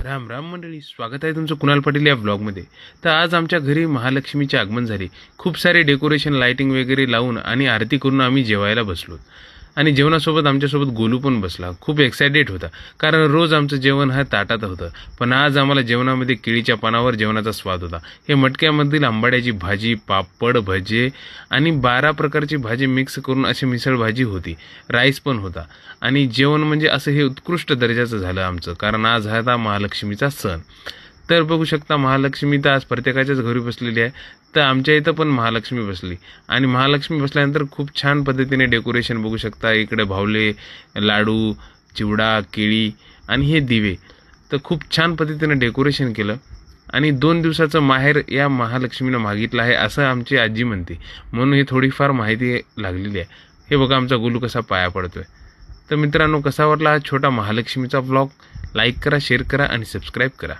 राम राम मंडळी, स्वागत आहे तुमचं कुणाल पाटील या व्लॉगमध्ये. तर आज आमच्या घरी महालक्ष्मीचे आगमन झाले. खूप सारे डेकोरेशन, लाइटिंग वगैरे लावून आणि आरती करून आम्ही जेवायला बसलो. आणि जेवणासोबत आमच्यासोबत गोलू पण बसला. खूप एक्सायटेड होता, कारण रोज आमचं जेवण हा ताटात होतं, पण आज आम्हाला जेवणामध्ये केळीच्या पानावर जेवणाचा स्वाद होता. हे मटक्यामधील आंबाड्याची भाजी, पापड, भजे आणि 12 प्रकारची भाजी मिक्स करून अशी मिसळ भाजी होती. राईस पण होता. आणि जेवण म्हणजे असं हे उत्कृष्ट दर्जाचं झालं आमचं, कारण आज हा आता महालक्ष्मीचा सण. तर बघू शकता, महालक्ष्मी तर आज प्रत्येकाच्याच घरी बसलेली आहे. तर आमच्या इथं पण महालक्ष्मी बसली. आणि महालक्ष्मी बसल्यानंतर खूप छान पद्धतीने डेकोरेशन बघू शकता. इकडे भावले, लाडू, चिवडा, केळी आणि हे दिवे. तर खूप छान पद्धतीने डेकोरेशन केलं. आणि 2 दिवसाचं माहेर या महालक्ष्मीनं मागितलं आहे असं आमची आजी म्हणते, म्हणून ही थोडीफार माहिती लागलेली आहे. हे बघा आमचा गोलू कसा पाया पडतोय. तर मित्रांनो, कसा वाटला हा छोटा महालक्ष्मीचा व्लॉग? लाईक करा, शेअर करा आणि सबस्क्राईब करा.